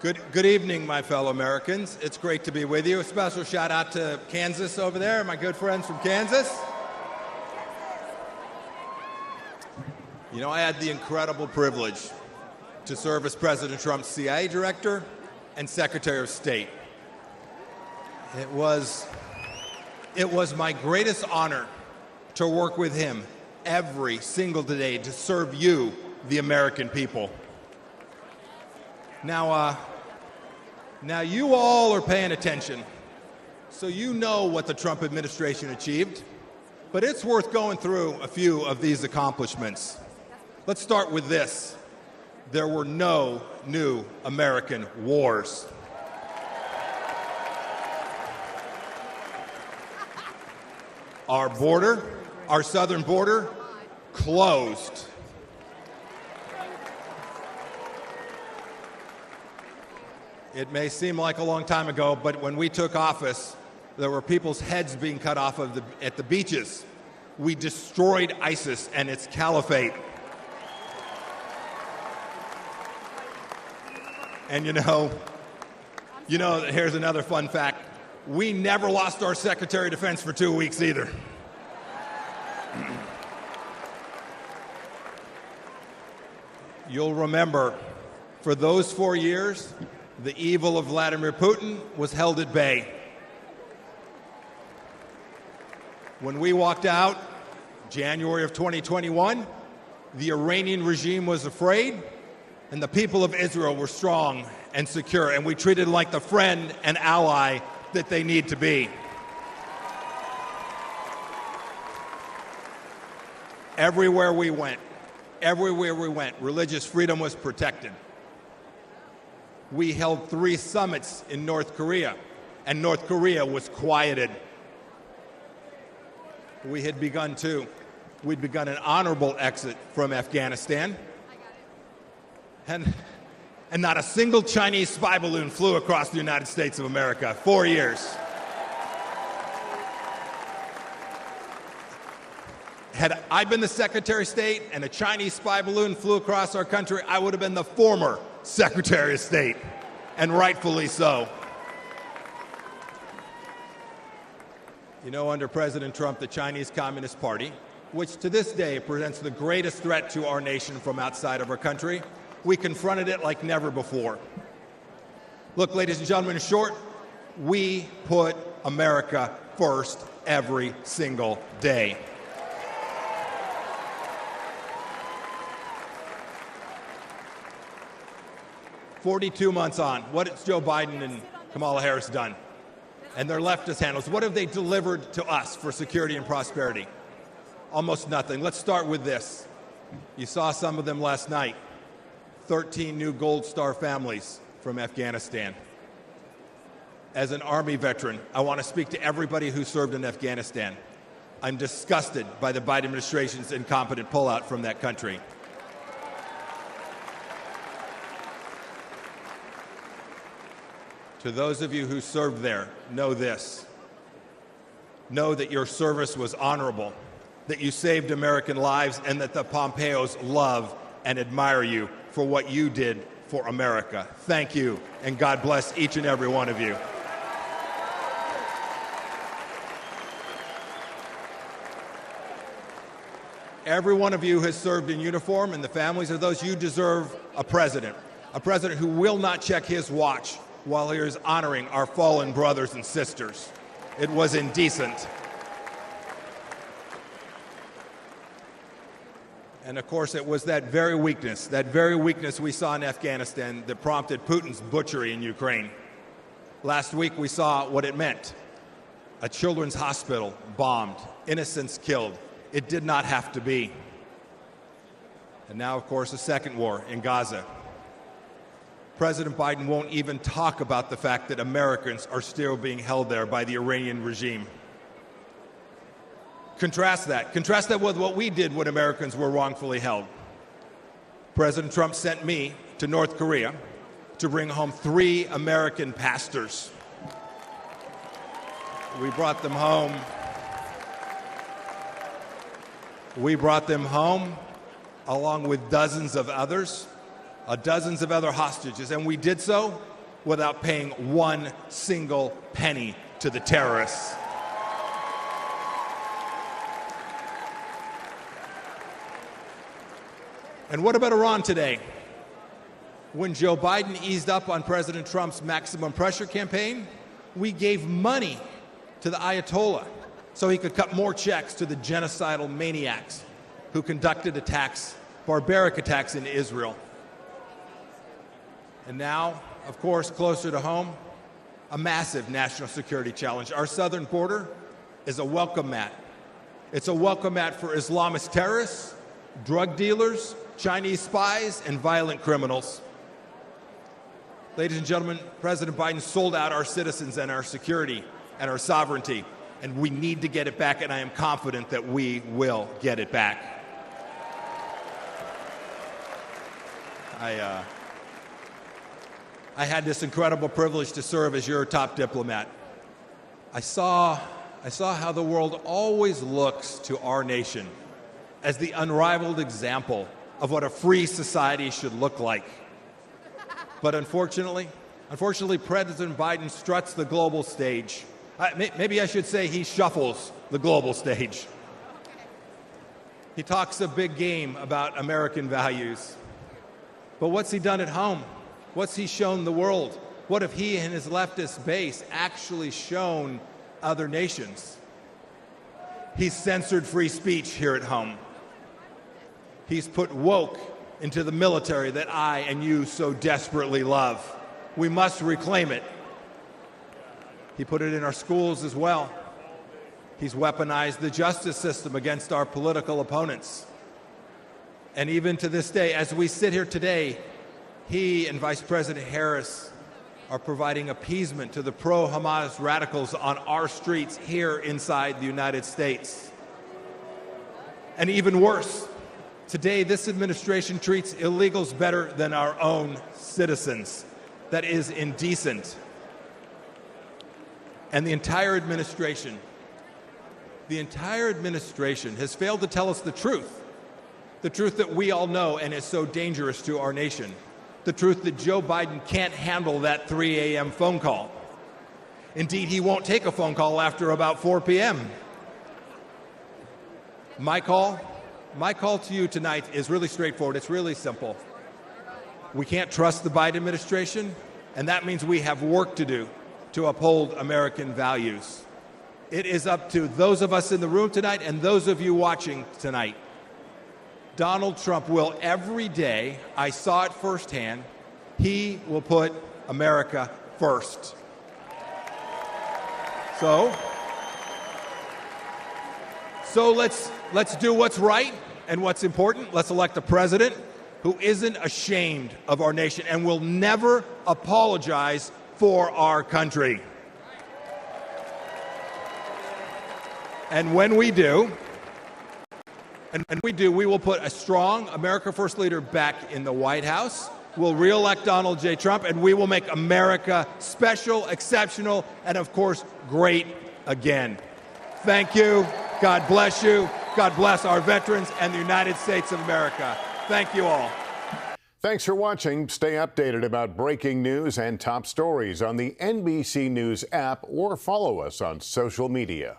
Good evening, my fellow Americans. It's great to be with you. A special shout out to Kansas over there, my good friends from Kansas. You know, I had the incredible privilege to serve as President Trump's CIA director and Secretary of State. It was my greatest honor to work with him every single day to serve you, the American people. Now you all are paying attention, so you know what the Trump administration achieved, but it's worth going through a few of these accomplishments. Let's start with this. There were no new American wars. Our border, our southern border, closed. It may seem like a long time ago, but when we took office, there were people's heads being cut off at the beaches. We destroyed ISIS and its caliphate. And you know, here's another fun fact. We never lost our Secretary of Defense for 2 weeks either. You'll remember, for those 4 years, the evil of Vladimir Putin was held at bay. When we walked out, January of 2021, the Iranian regime was afraid, and the people of Israel were strong and secure, and we treated them like the friend and ally that they need to be. Everywhere we went, religious freedom was protected. We held 3 summits in North Korea, and North Korea was quieted. We'd begun an honorable exit from Afghanistan, and not a single Chinese spy balloon flew across the United States of America. 4 years. Had I been the Secretary of State and a Chinese spy balloon flew across our country, I would have been the former Secretary of State, and rightfully so. You know, under President Trump, the Chinese Communist Party, which to this day presents the greatest threat to our nation from outside of our country, we confronted it like never before. Look, ladies and gentlemen, in short, we put America first every single day. "42 months on, what has Joe Biden and Kamala Harris done? And their leftist handlers, what have they delivered to us for security and prosperity? Almost nothing. Let's start with this. You saw some of them last night. 13 new Gold Star families from Afghanistan. As an Army veteran, I want to speak to everybody who served in Afghanistan. I'm disgusted by the Biden administration's incompetent pullout from that country. To those of you who served there, know this. Know that your service was honorable, that you saved American lives, and that the Pompeos love and admire you for what you did for America. Thank you, and God bless each and every one of you. Every one of you has served in uniform, and the families of those, you deserve a president who will not check his watch while he is honoring our fallen brothers and sisters. It was indecent. And of course, it was that very weakness we saw in Afghanistan that prompted Putin's butchery in Ukraine. Last week, we saw what it meant. A children's hospital bombed, innocents killed. It did not have to be. And now, of course, a second war in Gaza. President Biden won't even talk about the fact that Americans are still being held there by the Iranian regime. Contrast that with what we did when Americans were wrongfully held. President Trump sent me to North Korea to bring home 3 American pastors. We brought them home. along with dozens of others. dozens of other hostages, and we did so without paying one single penny to the terrorists. And what about Iran today? When Joe Biden eased up on President Trump's maximum pressure campaign, we gave money to the Ayatollah so he could cut more checks to the genocidal maniacs who conducted attacks, barbaric attacks in Israel. And now, of course, closer to home, a massive national security challenge. Our southern border is a welcome mat. It's a welcome mat for Islamist terrorists, drug dealers, Chinese spies, and violent criminals. Ladies and gentlemen, President Biden sold out our citizens and our security and our sovereignty, and we need to get it back, and I am confident that we will get it back. I had this incredible privilege to serve as your top diplomat. I saw how the world always looks to our nation as the unrivaled example of what a free society should look like. But unfortunately, President Biden struts the global stage. Maybe I should say he shuffles the global stage. He talks a big game about American values. But what's he done at home? What's he shown the world? What have he and his leftist base actually shown other nations? He's censored free speech here at home. He's put woke into the military that I and you so desperately love. We must reclaim it. He put it in our schools as well. He's weaponized the justice system against our political opponents. And even to this day, as we sit here today, he and Vice President Harris are providing appeasement to the pro-Hamas radicals on our streets here inside the United States. And even worse, today, this administration treats illegals better than our own citizens. That is indecent. And the entire administration has failed to tell us the truth that we all know and is so dangerous to our nation, the truth that Joe Biden can't handle that 3 a.m. phone call. Indeed, he won't take a phone call after about 4 p.m. My call to you tonight is really straightforward. It's really simple. We can't trust the Biden administration, and that means we have work to do to uphold American values. It is up to those of us in the room tonight and those of you watching tonight. Donald Trump will every day, I saw it firsthand, he will put America first. So let's do what's right and what's important. Let's elect a president who isn't ashamed of our nation and will never apologize for our country. And when we do, we will put a strong America First leader back in the White House. We'll re-elect Donald J. Trump, and we will make America special, exceptional, and of course, great again. Thank you. God bless you. God bless our veterans and the United States of America. Thank you all. Thanks for watching. Stay updated about breaking news and top stories on the NBC News app or follow us on social media.